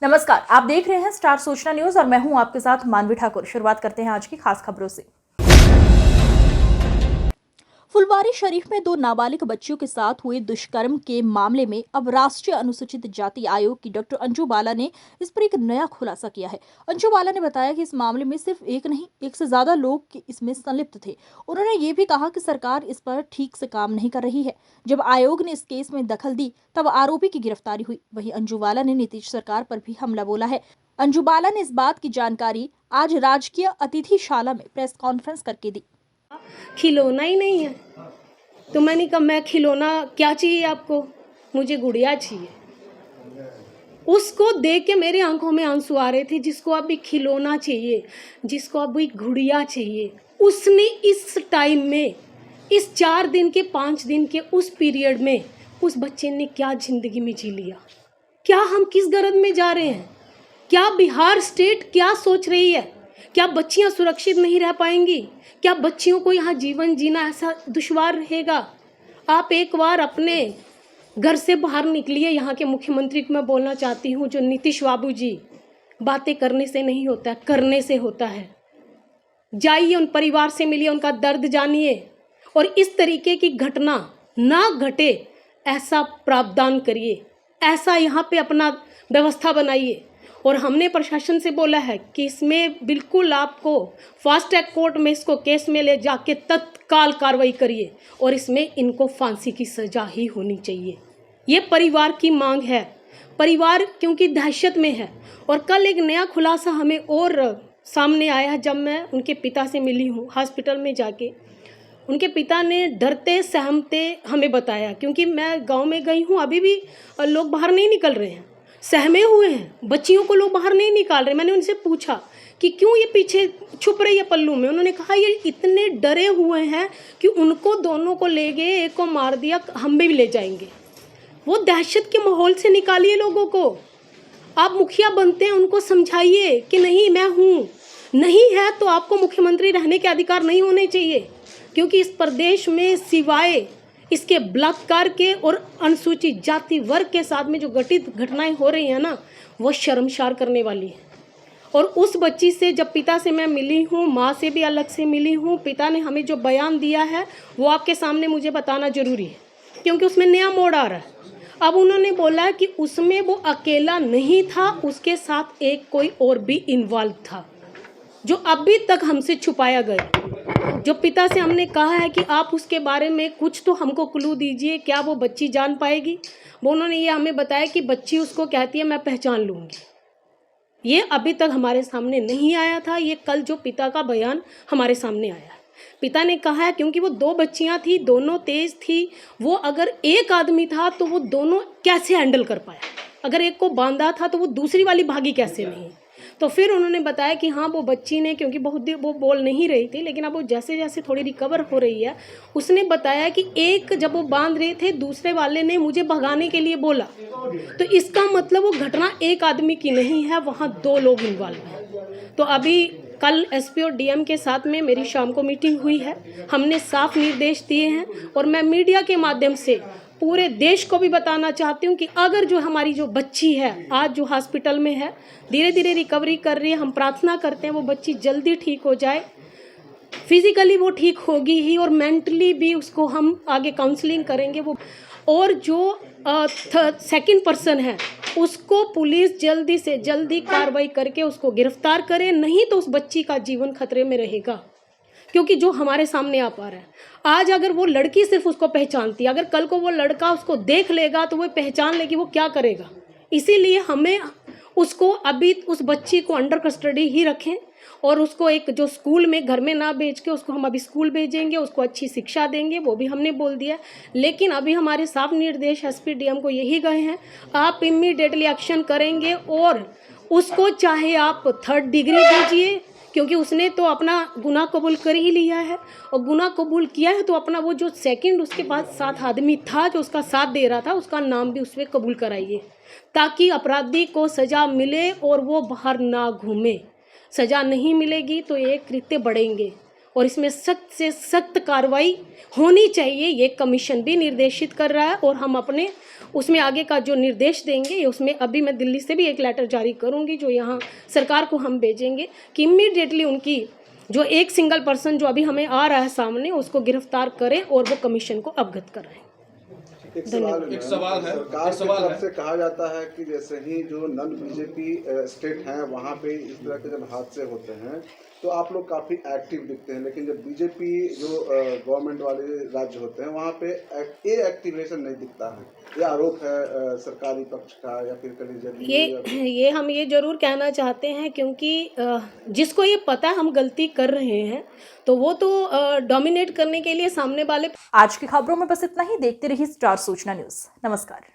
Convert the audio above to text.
नमस्कार, आप देख रहे हैं स्टार सूचना न्यूज और मैं हूं आपके साथ मानवी ठाकुर। शुरुआत करते हैं आज की खास खबरों से। फुलवारी शरीफ में 2 नाबालिग बच्चियों के साथ हुए दुष्कर्म के मामले में अब राष्ट्रीय अनुसूचित जाति आयोग की डॉक्टर अंजू बाला ने इस पर एक नया खुलासा किया है। अंजू बाला ने बताया कि इस मामले में सिर्फ एक नहीं, एक से ज्यादा लोग इसमें संलिप्त थे। उन्होंने ये भी कहा कि सरकार इस पर ठीक से काम नहीं कर रही है। जब आयोग ने इस केस में दखल दी तब आरोपी की गिरफ्तारी हुई। वहीं अंजू बाला ने नीतीश सरकार पर भी हमला बोला है। अंजू बाला ने इस बात की जानकारी आज राजकीय अतिथिशाला में प्रेस कॉन्फ्रेंस करके दी। खिलौना ही नहीं है तो मैंने कहा मैं खिलौना क्या चाहिए आपको, मुझे गुड़िया चाहिए। उसको देख के मेरी आंखों में आंसू आ रहे थे। जिसको अभी खिलौना चाहिए, जिसको अभी गुड़िया चाहिए, उसने इस टाइम में, इस 4 दिन के 5 दिन के उस पीरियड में उस बच्चे ने क्या जिंदगी में जी लिया। क्या हम किस गरज में जा रहे हैं? क्या बिहार स्टेट क्या सोच रही है? क्या बच्चियां सुरक्षित नहीं रह पाएंगी? क्या बच्चियों को यहाँ जीवन जीना ऐसा दुश्वार रहेगा? आप एक बार अपने घर से बाहर निकलिए। यहाँ के मुख्यमंत्री को मैं बोलना चाहती हूँ, जो नीतीश बाबू जी, बातें करने से नहीं होता है, करने से होता है। जाइए, उन परिवार से मिलिए, उनका दर्द जानिए और इस तरीके की घटना ना घटे ऐसा प्रावधान करिए, ऐसा यहाँ पे अपना व्यवस्था बनाइए। और हमने प्रशासन से बोला है कि इसमें बिल्कुल आपको फास्ट ट्रैक कोर्ट में इसको केस में ले जाके तत्काल कार्रवाई करिए और इसमें इनको फांसी की सजा ही होनी चाहिए। ये परिवार की मांग है। परिवार क्योंकि दहशत में है। और कल एक नया खुलासा हमें और सामने आया है। जब मैं उनके पिता से मिली हूँ हॉस्पिटल में जाके, उनके पिता ने डरते सहमते हमें बताया, क्योंकि मैं गांव में गई हूँ, अभी भी लोग बाहर नहीं निकल रहे हैं, सहमे हुए हैं, बच्चियों को लोग बाहर नहीं निकाल रहे। मैंने उनसे पूछा कि क्यों ये पीछे छुप रही है पल्लू में। उन्होंने कहा ये इतने डरे हुए हैं कि उनको दोनों को ले गए, एक को मार दिया, हम भी ले जाएंगे। वो दहशत के माहौल से निकालिए लोगों को। आप मुखिया बनते हैं, उनको समझाइए कि नहीं मैं हूँ, नहीं है तो आपको मुख्यमंत्री रहने के अधिकार नहीं होने चाहिए। क्योंकि इस प्रदेश में सिवाय इसके बलात्कार के और अनुसूचित जाति वर्ग के साथ में जो घटित घटनाएं हो रही हैं ना, वो शर्मसार करने वाली है। और उस बच्ची से जब पिता से मैं मिली हूँ, माँ से भी अलग से मिली हूँ, पिता ने हमें जो बयान दिया है वो आपके सामने मुझे बताना जरूरी है, क्योंकि उसमें नया मोड़ आ रहा है। अब उन्होंने बोला कि उसमें वो अकेला नहीं था, उसके साथ एक कोई और भी इन्वॉल्व था, जो अभी तक हमसे छुपाया गया। जो पिता से हमने कहा है कि आप उसके बारे में कुछ तो हमको क्लू दीजिए, क्या वो बच्ची जान पाएगी। वो उन्होंने ये हमें बताया कि बच्ची उसको कहती है मैं पहचान लूँगी। ये अभी तक हमारे सामने नहीं आया था। ये कल जो पिता का बयान हमारे सामने आया है, पिता ने कहा है क्योंकि वो 2 बच्चियां थी, दोनों तेज थी, वो अगर एक आदमी था तो वो दोनों कैसे हैंडल कर पाया। अगर एक को बांधा था तो वो दूसरी वाली भागी कैसे नहीं। तो फिर उन्होंने बताया कि हाँ वो बच्ची ने, क्योंकि बहुत देर वो बोल नहीं रही थी, लेकिन अब वो जैसे जैसे थोड़ी रिकवर हो रही है, उसने बताया कि एक जब वो बांध रहे थे, दूसरे वाले ने मुझे भगाने के लिए बोला। तो इसका मतलब वो घटना एक आदमी की नहीं है, वहाँ 2 लोग इन्वॉल्व हैं। तो अभी कल एसपी और डीएम के साथ में मेरी शाम को मीटिंग हुई है। हमने साफ निर्देश दिए हैं और मैं मीडिया के माध्यम से पूरे देश को भी बताना चाहती हूँ कि अगर जो हमारी जो बच्ची है आज जो हॉस्पिटल में है, धीरे धीरे रिकवरी कर रही है, हम प्रार्थना करते हैं वो बच्ची जल्दी ठीक हो जाए। फिजिकली वो ठीक होगी ही और मेंटली भी उसको हम आगे काउंसलिंग करेंगे। वो और जो सेकंड पर्सन है उसको पुलिस जल्दी से जल्दी कार्रवाई करके उसको गिरफ्तार करे, नहीं तो उस बच्ची का जीवन खतरे में रहेगा। क्योंकि जो हमारे सामने आ पा रहा है, आज अगर वो लड़की सिर्फ उसको पहचानती, अगर कल को वो लड़का उसको देख लेगा तो वो पहचान लेगी, वो क्या करेगा। इसीलिए हमें उसको अभी उस बच्ची को अंडर कस्टडी ही रखें और उसको एक जो स्कूल में, घर में ना भेज के उसको हम अभी स्कूल भेजेंगे, उसको अच्छी शिक्षा देंगे, वो भी हमने बोल दिया। लेकिन अभी हमारे साफ निर्देश एसपी डीएम को यही गए हैं, आप इमीडिएटली एक्शन करेंगे और उसको चाहे आप 3rd डिग्री दीजिए, क्योंकि उसने तो अपना गुनाह कबूल कर ही लिया है। और गुनाह कबूल किया है तो अपना वो जो सेकंड उसके पास साथ आदमी था जो उसका साथ दे रहा था, उसका नाम भी उसमें कबूल कराइए, ताकि अपराधी को सज़ा मिले और वो बाहर ना घूमे। सज़ा नहीं मिलेगी तो ये कृत्य बढ़ेंगे और इसमें सख्त से सख्त कार्रवाई होनी चाहिए। ये कमीशन भी निर्देशित कर रहा है और हम अपने उसमें आगे का जो निर्देश देंगे, उसमें अभी मैं दिल्ली से भी एक लेटर जारी करूंगी जो यहाँ सरकार को हम भेजेंगे कि इमीडिएटली उनकी जो एक सिंगल पर्सन जो अभी हमें आ रहा है सामने उसको गिरफ्तार करें और वो कमीशन को अवगत कराएं। एक सवाल है सरकार की तरफ से कहा जाता है कि जैसे ही जो नॉन बीजेपी स्टेट हैं वहाँ पे इस तरह के जब हादसे होते हैं तो आप लोग काफ़ी एक्टिव दिखते हैं, लेकिन जब बीजेपी जो गवर्नमेंट वाले राज्य होते हैं वहाँ पे ये एक्टिवेशन नहीं दिखता है। ये आरोप है सरकारी पक्ष का या फिर कहीं ये हम ये जरूर कहना चाहते हैं क्योंकि जिसको ये पता है हम गलती कर रहे हैं तो वो तो डोमिनेट करने के लिए सामने वाले। आज की खबरों में बस इतना ही। देखते रहिए स्टार सूचना न्यूज़। नमस्कार।